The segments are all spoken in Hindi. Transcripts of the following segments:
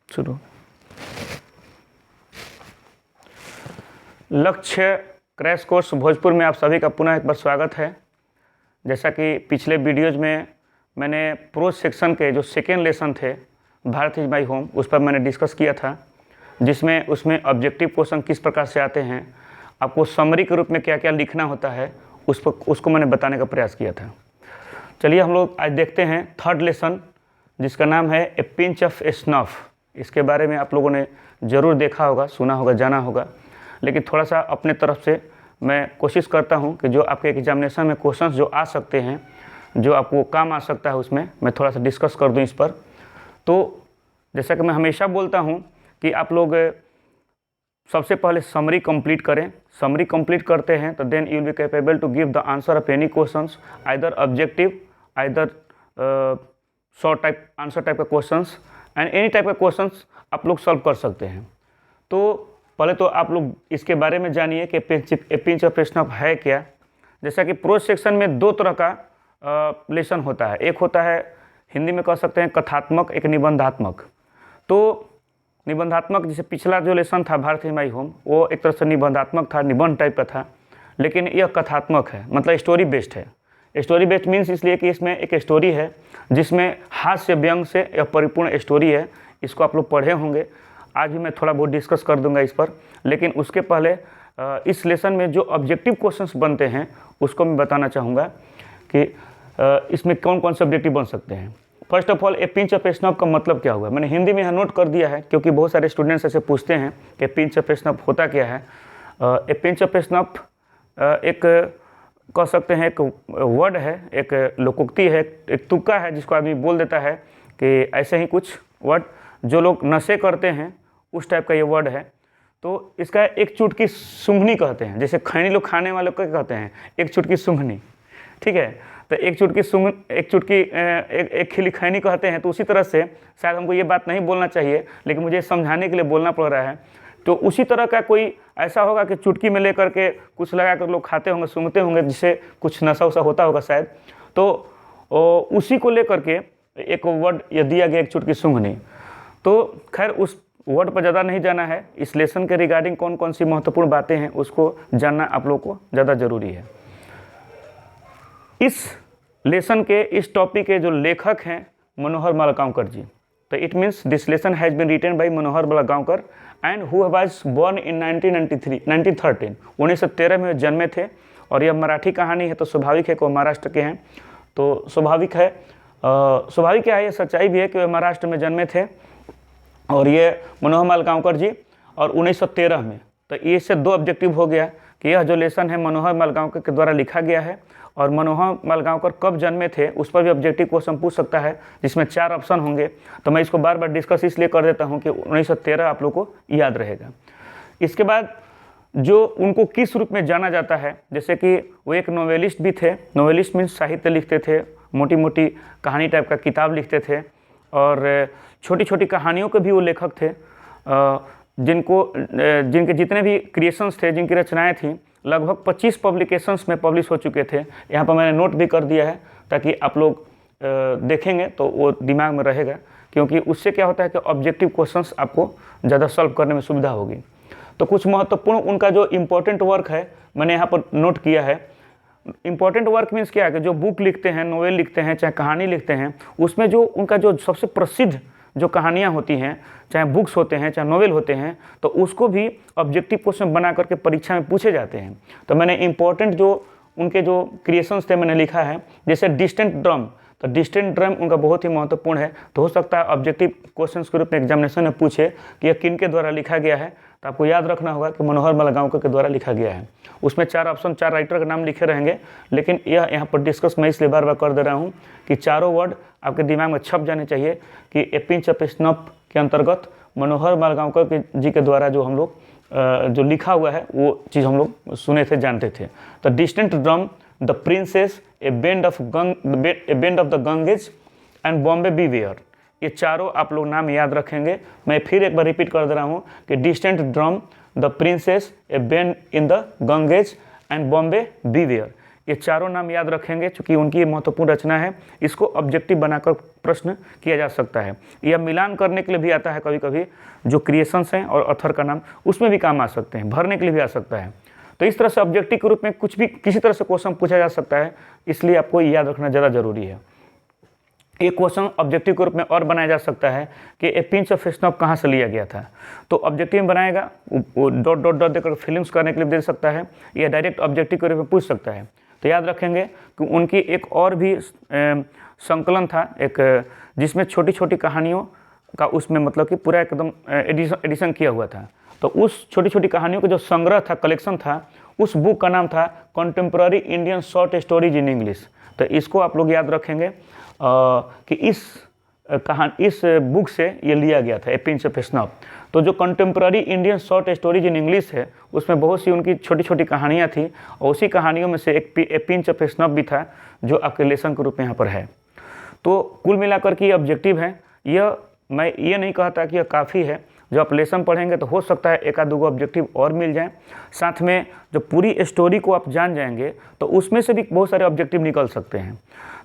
शुरू। लक्ष्य क्रैश कोर्स भोजपुर में आप सभी का पुनः एक बार स्वागत है। जैसा कि पिछले वीडियोज में मैंने प्रोज सेक्शन के जो सेकेंड लेसन थे भारत इज माई होम उस पर मैंने डिस्कस किया था, जिसमें उसमें ऑब्जेक्टिव क्वेश्चन किस प्रकार से आते हैं, आपको समरी के रूप में क्या क्या लिखना होता है उसको मैंने बताने का प्रयास किया था। चलिए हम लोग आज देखते हैं थर्ड लेसन, जिसका नाम है ए पिंच ऑफ स्नफ। इसके बारे में आप लोगों ने ज़रूर देखा होगा, सुना होगा, जाना होगा, लेकिन थोड़ा सा अपने तरफ से मैं कोशिश करता हूं कि जो आपके एग्जामिनेशन में क्वेश्चंस जो आ सकते हैं, जो आपको काम आ सकता है, उसमें मैं थोड़ा सा डिस्कस कर दूं इस पर। तो जैसा कि मैं हमेशा बोलता हूं कि आप लोग सबसे पहले समरी कंप्लीट करें। समरी कंप्लीट करते हैं तो then you will be capable to give the answer of any questions, either objective, either short type answer type का क्वेश्चंस एंड एनी टाइप का क्वेश्चंस आप लोग सॉल्व कर सकते हैं। तो पहले तो आप लोग इसके बारे में जानिए कि पिंच ऑफ स्नफ है क्या। जैसा कि प्रोज सेक्शन में दो तरह का लेसन होता है। एक होता है, हिंदी में कह सकते हैं कथात्मक, एक निबंधात्मक। तो निबंधात्मक, जैसे पिछला जो लेसन था भारत इज माई होम, वो एक तरह से निबंधात्मक था, निबंध टाइप का था, लेकिन यह कथात्मक है, मतलब स्टोरी बेस्ड है। स्टोरी बेस्ड मीन्स इसलिए कि इसमें एक स्टोरी है जिसमें हास्य व्यंग से यह परिपूर्ण स्टोरी है। इसको आप लोग पढ़े होंगे, आज भी मैं थोड़ा बहुत डिस्कस कर दूंगा इस पर। लेकिन उसके पहले इस लेसन में जो ऑब्जेक्टिव क्वेश्चंस बनते हैं उसको मैं बताना चाहूँगा कि इसमें कौन कौन से ऑब्जेक्टिव बन सकते हैं। First of all, A pinch of snuff का मतलब क्या हुआ, मैंने हिंदी में यहाँ नोट कर दिया है, क्योंकि बहुत सारे स्टूडेंट्स ऐसे पूछते हैं कि पिंच ऑफ स्नफ होता क्या है। ए पिंच ऑफ स्नफ एक कह सकते हैं एक वर्ड है, एक लोकोक्ति है, एक तुक्का है जिसको आदमी बोल देता है कि ऐसे ही कुछ वर्ड जो लोग नशे करते हैं उस टाइप का ये वर्ड है। तो इसका एक चुटकी सूंघनी कहते हैं, जैसे खैनी लोग खाने वाले को कहते हैं एक चुटकी सूंघनी, ठीक है। तो एक चुटकी एक खिली खैनी कहते हैं। तो उसी तरह से शायद हमको ये बात नहीं बोलना चाहिए, लेकिन मुझे समझाने के लिए बोलना पड़ रहा है। तो उसी तरह का कोई ऐसा होगा कि चुटकी में लेकर के कुछ लगा कर लोग खाते होंगे, सूंघते होंगे, जिससे कुछ नशा वशा होता होगा शायद। तो उसी को लेकर के एक वर्ड ये दिया गया, एक चुटकी सूंघनी। तो खैर उस वर्ड पर ज़्यादा नहीं जाना है। इस लेसन के रिगार्डिंग कौन कौन सी महत्वपूर्ण बातें हैं उसको जानना आप लोग को ज़्यादा ज़रूरी है। इस लेसन के इस टॉपिक के जो लेखक हैं मनोहर मालगांवकर जी। तो it means this lesson has been written by Manohar Malgaonkar and who was born in 1913। 1913 में जन्मे थे और यह मराठी कहानी है, तो स्वाभाविक है कि वो महाराष्ट्र के हैं। तो स्वाभाविक क्या है, ये सच्चाई भी है कि वे महाराष्ट्र में जन्मे थे और ये मनोहर मालगांवकर जी, और 1913 में। तो इससे दो ऑब्जेक्टिव हो गया कि यह जो लेसन है मनोहर मालगांवकर के द्वारा लिखा गया है, और मनोहर मालगांवकर कब जन्मे थे उस पर भी ऑब्जेक्टिव क्वेश्चन पूछ सकता है, जिसमें 4 ऑप्शन होंगे। तो मैं इसको बार बार डिस्कस इसलिए कर देता हूं कि 1913 आप लोग को याद रहेगा। इसके बाद जो उनको किस रूप में जाना जाता है, जैसे कि वो एक नोवेलिस्ट भी थे। नोवेलिस्ट मीन्स साहित्य लिखते थे, मोटी मोटी कहानी टाइप का किताब लिखते थे, और छोटी छोटी कहानियों के भी वो लेखक थे, जिनके जितने भी क्रिएशंस थे, जिनकी रचनाएं थीं, लगभग 25 पब्लिकेशंस में पब्लिश हो चुके थे। यहाँ पर मैंने नोट भी कर दिया है ताकि आप लोग देखेंगे तो वो दिमाग में रहेगा, क्योंकि उससे क्या होता है कि ऑब्जेक्टिव क्वेश्चंस आपको ज़्यादा सॉल्व करने में सुविधा होगी। तो कुछ महत्वपूर्ण उनका जो इम्पोर्टेंट वर्क है मैंने यहाँ पर नोट किया है। इम्पॉर्टेंट वर्क मीन्स क्या है कि जो बुक लिखते हैं, नोवेल लिखते हैं, चाहे कहानी लिखते हैं, उसमें जो उनका जो सबसे प्रसिद्ध जो कहानियाँ होती हैं, चाहे बुक्स होते हैं, चाहे नोवेल होते हैं, तो उसको भी ऑब्जेक्टिव क्वेश्चन बना करके परीक्षा में पूछे जाते हैं। तो मैंने इम्पोर्टेंट जो उनके जो क्रिएशंस थे मैंने लिखा है, जैसे डिस्टेंट ड्रम। तो डिस्टेंट ड्रम उनका बहुत ही महत्वपूर्ण है। तो हो सकता है ऑब्जेक्टिव क्वेश्चन के रूप में एग्जामिनेशन में पूछे कि यह किन के द्वारा लिखा गया है। तो आपको याद रखना होगा कि मनोहर मालगांवकर के द्वारा लिखा गया है। उसमें 4 ऑप्शन, 4 राइटर का नाम लिखे रहेंगे, लेकिन यह यहाँ पर डिस्कस मैं इसलिए बार बार कर दे रहा हूँ कि चारों वर्ड आपके दिमाग में छप जाने चाहिए कि ए पिंच ऑफ स्नफ के अंतर्गत मनोहर मालगांवकर जी के द्वारा जो हम लोग जो लिखा हुआ है वो चीज़ हम लोग सुने थे, जानते थे। तो distant drum, the princess, A bend of the Ganges and Bombay beware, ये चारों आप लोग नाम याद रखेंगे। मैं फिर एक बार रिपीट कर दे रहा हूँ कि distant drum, the princess, A bend in the Ganges and Bombay beware, ये चारों नाम याद रखेंगे चूँकि उनकी महत्वपूर्ण रचना है। इसको ऑब्जेक्टिव बनाकर प्रश्न किया जा सकता है। यह मिलान करने के लिए भी आता है, कभी कभी जो क्रिएशंस हैं और ऑथर का नाम उसमें भी काम आ सकते हैं, भरने के लिए भी आ सकता है। तो इस तरह से ऑब्जेक्टिव के रूप में कुछ भी किसी तरह से क्वेश्चन पूछा जा सकता है, इसलिए आपको याद रखना ज़्यादा जरूरी है। एक क्वेश्चन ऑब्जेक्टिव के रूप में और बनाया जा सकता है कि ए पिंच ऑफ स्नॉब कहाँ से लिया गया था। तो ऑब्जेक्टिव में बनाएगा, वो डॉट डॉट डॉट देकर फिल्म्स करने के लिए दे सकता है, या डायरेक्ट ऑब्जेक्टिव के रूप में पूछ सकता है। तो याद रखेंगे कि उनकी एक और भी संकलन था, एक जिसमें छोटी छोटी कहानियों का उसमें मतलब कि पूरा एकदम एडिशन किया हुआ था। तो उस छोटी छोटी कहानियों का जो संग्रह था, कलेक्शन था, उस बुक का नाम था contemporary Indian short stories in English. तो इसको आप लोग याद रखेंगे कि इस बुक से ये लिया गया था, ए पिंच ऑफ स्नॉब। तो जो contemporary Indian short stories in English है, उसमें बहुत सी उनकी छोटी छोटी कहानियाँ थी, और उसी कहानियों में से एक ए पिंच ऑफ स्नॉब भी था, जो आपके लेसन के रूप में यहाँ पर है। तो कुल मिलाकर के ऑब्जेक्टिव है। मैं ये नहीं कहता कि यह काफ़ी है। जो आप लेसन पढ़ेंगे तो हो सकता है एक आध दो ऑब्जेक्टिव और मिल जाए। साथ में जो पूरी स्टोरी को आप जान जाएंगे तो उसमें से भी बहुत सारे ऑब्जेक्टिव निकल सकते हैं।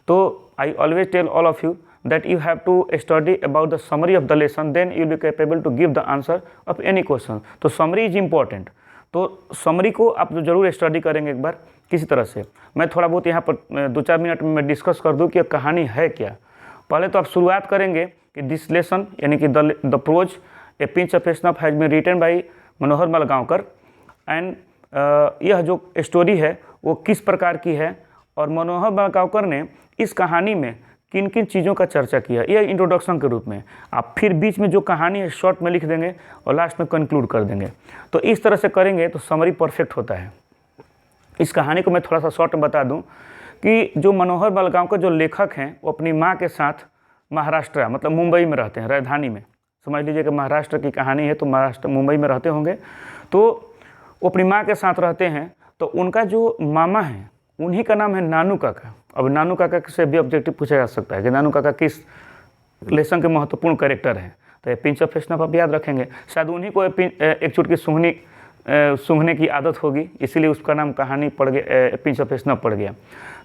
तो I always tell all of you that you have to study about the summary of the lesson, then you will be capable to give the answer of any question. तो summary is important। तो summary को आप जरूर स्टडी करेंगे एक बार किसी तरह से। मैं थोड़ा बहुत यहाँ पर 2-4 मिनट में मैं डिस्कस कर दूँ कि कहानी है क्या। पहले तो आप शुरुआत करेंगे कि दिस लेसन यानी कि the prose a pinch of snuff has been written by Manohar Malgaonkar, and यह जो स्टोरी है वो किस प्रकार की है, और मनोहर मलगांवकर ने इस कहानी में किन किन चीज़ों का चर्चा किया, यह इंट्रोडक्शन के रूप में। आप फिर बीच में जो कहानी है शॉर्ट में लिख देंगे और लास्ट में कंक्लूड कर देंगे। तो इस तरह से करेंगे तो समरी परफेक्ट होता है। इस कहानी को मैं थोड़ा सा शॉर्ट में बता दूं कि जो मनोहर मलगांवकर जो लेखक हैं वो अपनी माँ के साथ महाराष्ट्र मतलब मुंबई में रहते हैं, राजधानी में। समझ लीजिए कि महाराष्ट्र की कहानी है, तो महाराष्ट्र मुंबई में रहते होंगे। तो वो अपनी माँ के साथ रहते हैं। तो उनका जो मामा है उन्हीं का नाम है नानू काका। अब नानू काका से भी ऑब्जेक्टिव पूछा जा सकता है कि नानू काका किस लेसन के महत्वपूर्ण कैरेक्टर हैं। तो ये पिंच ऑफ स्नॉब आप याद रखेंगे। शायद उन्हीं को एक चुटकी सूंघने की आदत होगी, इसीलिए उसका नाम कहानी पड़ गया, पिंच ऑफ स्नॉब पड़ गया।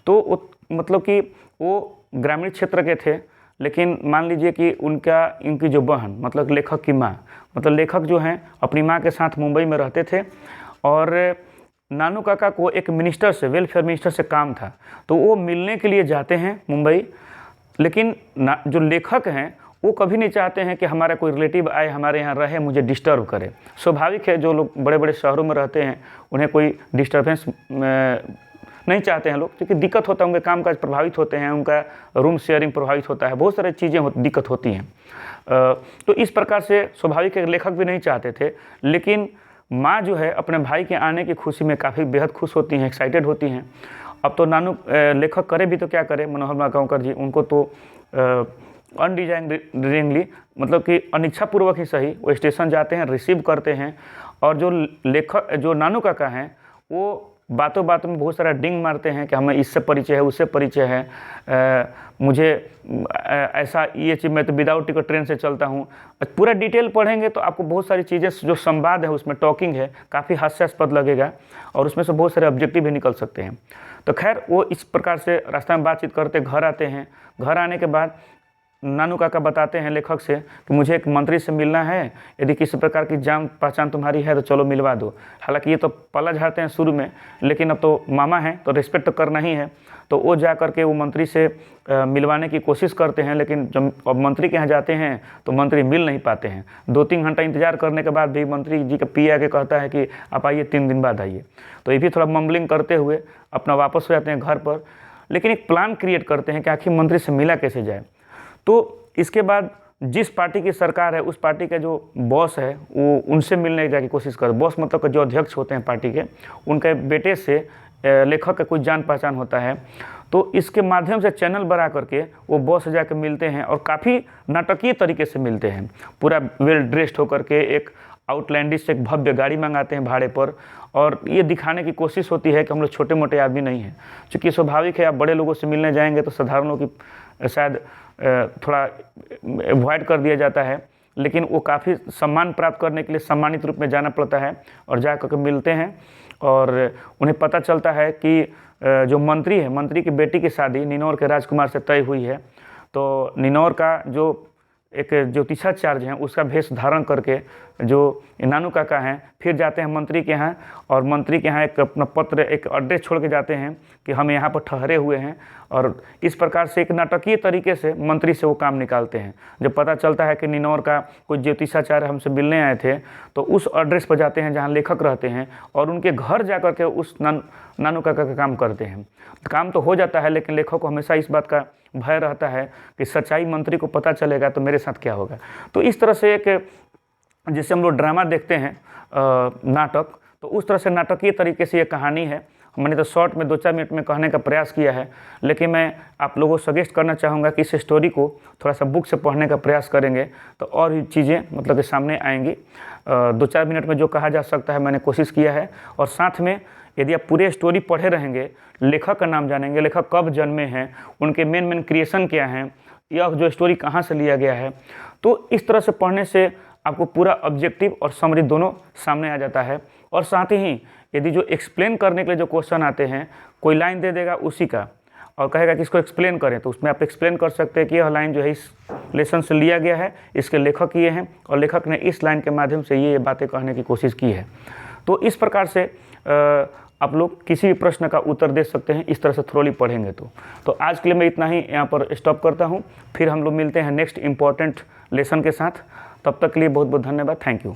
तो मतलब कि वो ग्रामीण क्षेत्र के थे, लेकिन मान लीजिए कि इनकी जो बहन मतलब लेखक की माँ, मतलब लेखक जो हैं अपनी माँ के साथ मुंबई में रहते थे, और नानू काका को एक मिनिस्टर से, वेलफेयर मिनिस्टर से काम था। तो वो मिलने के लिए जाते हैं मुंबई, लेकिन जो लेखक हैं वो कभी नहीं चाहते हैं कि हमारा कोई रिलेटिव आए, हमारे यहाँ रहे, मुझे डिस्टर्ब करे। स्वाभाविक है, जो लोग बड़े बड़े शहरों में रहते हैं उन्हें कोई डिस्टर्बेंस नहीं चाहते हैं लोग, क्योंकि दिक्कत होता है, उनके काम काज प्रभावित होते हैं, उनका रूम शेयरिंग प्रभावित होता है, बहुत सारी चीज़ें दिक्कत होती हैं। तो इस प्रकार से स्वाभाविक है लेखक भी नहीं चाहते थे। लेकिन माँ जो है अपने भाई के आने की खुशी में काफ़ी बेहद खुश होती हैं, एक्साइटेड होती हैं। अब तो नानू लेखक करे भी तो क्या करे, मनोहर मलगांवकर जी, उनको तो अनडिजाइनली मतलब कि अनिच्छापूर्वक ही सही वो स्टेशन जाते हैं, रिसीव करते हैं, और जो नानू काका हैं वो बातों बातों में बहुत सारा डिंग मारते हैं कि हमें इससे परिचय है, उससे परिचय है, मुझे ऐसा ये चीज़, मैं तो विदाउट टिकट ट्रेन से चलता हूँ। पूरा डिटेल पढ़ेंगे तो आपको बहुत सारी चीज़ें, जो संवाद है उसमें टॉकिंग है, काफ़ी हास्यास्पद लगेगा, और उसमें से बहुत सारे ऑब्जेक्टिव भी निकल सकते हैं। तो खैर वो इस प्रकार से रास्ता में बातचीत करते घर आते हैं। घर आने के बाद नानू काका बताते हैं लेखक से कि मुझे एक मंत्री से मिलना है, यदि किसी प्रकार की जान पहचान तुम्हारी है तो चलो मिलवा दो। हालांकि ये तो पला झाड़ते हैं शुरू में, लेकिन अब तो मामा हैं तो रिस्पेक्ट तो करना ही है। तो वो जा करके वो मंत्री से मिलवाने की कोशिश करते हैं, लेकिन जब अब मंत्री के यहाँ जाते हैं तो मंत्री मिल नहीं पाते हैं। 2-3 घंटा इंतजार करने के बाद भी मंत्री जी का पी आके कहता है कि आप आइए, 3 दिन बाद आइए। तो ये भी थोड़ा मम्बलिंग करते हुए अपना वापस हो जाते हैं घर पर, लेकिन एक प्लान क्रिएट करते हैं कि आखिर मंत्री से मिला कैसे जाए। तो इसके बाद जिस पार्टी की सरकार है उस पार्टी के जो बॉस है वो उनसे मिलने की कोशिश कर, बॉस मतलब कि जो अध्यक्ष होते हैं पार्टी के, उनके बेटे से लेखक का कोई जान पहचान होता है। तो इसके माध्यम से चैनल बना करके वो बॉस से जाकर मिलते हैं, और काफ़ी नाटकीय तरीके से मिलते हैं, पूरा वेल ड्रेस्ड होकर के एक आउटलैंडिश से एक भव्य गाड़ी मंगाते हैं भाड़े पर, और ये दिखाने की कोशिश होती है कि हम लोग छोटे मोटे आदमी नहीं हैं। चूँकि स्वाभाविक है, आप बड़े लोगों से मिलने जाएंगे तो साधारणों की शायद थोड़ा अवॉइड कर दिया जाता है, लेकिन वो काफ़ी सम्मान प्राप्त करने के लिए सम्मानित रूप में जाना पड़ता है और जा कर के मिलते हैं और उन्हें पता चलता है कि जो मंत्री है, मंत्री की बेटी की शादी निनौर के राजकुमार से तय हुई है। तो निनौर का जो एक ज्योतिषाचार्य हैं उसका भेष धारण करके जो नानू काका हैं फिर जाते हैं मंत्री के यहाँ, और मंत्री के यहाँ एक अपना पत्र, एक एड्रेस छोड़ के जाते हैं कि हम यहाँ पर ठहरे हुए हैं, और इस प्रकार से एक नाटकीय तरीके से मंत्री से वो काम निकालते हैं। जब पता चलता है कि निनौर का कोई ज्योतिषाचार्य हमसे मिलने आए थे तो उस एड्रेस पर जाते हैं जहाँ लेखक रहते हैं और उनके घर जा कर के उस नानू काका का काम करते हैं। काम तो हो जाता है, लेकिन लेखक को हमेशा इस बात का भय रहता है कि सच्चाई मंत्री को पता चलेगा तो मेरे साथ क्या होगा। तो इस तरह से एक, जैसे हम लोग ड्रामा देखते हैं नाटक, तो उस तरह से नाटकीय तरीके से ये कहानी है। मैंने तो शॉर्ट में 2-4 मिनट में कहने का प्रयास किया है, लेकिन मैं आप लोगों को सजेस्ट करना चाहूँगा कि इस स्टोरी को थोड़ा सा बुक से पढ़ने का प्रयास करेंगे तो और भी चीज़ें मतलब कि सामने आएंगी। 2-4 मिनट में जो कहा जा सकता है मैंने कोशिश किया है, और साथ में यदि आप पूरे स्टोरी पढ़े रहेंगे, लेखक का नाम जानेंगे, लेखक कब जन्मे हैं, उनके मेन क्रिएशन क्या हैं, यह जो स्टोरी कहाँ से लिया गया है, तो इस तरह से पढ़ने से आपको पूरा ऑब्जेक्टिव और समरी दोनों सामने आ जाता है। और साथ ही यदि जो एक्सप्लेन करने के लिए जो क्वेश्चन आते हैं, कोई लाइन दे देगा उसी का और कहेगा कि इसको एक्सप्लेन करें, तो उसमें आप एक्सप्लेन कर सकते हैं कि यह लाइन जो है इस लेसन से लिया गया है, इसके लेखक ये हैं और लेखक ने इस लाइन के माध्यम से ये बातें कहने की कोशिश की है। तो इस प्रकार से आप लोग किसी भी प्रश्न का उत्तर दे सकते हैं इस तरह से थ्रोली पढ़ेंगे। तो आज के लिए मैं इतना ही यहाँ पर स्टॉप करता हूँ, फिर हम लोग मिलते हैं नेक्स्ट इम्पॉर्टेंट लेसन के साथ। तब तक के लिए बहुत बहुत धन्यवाद। Thank you.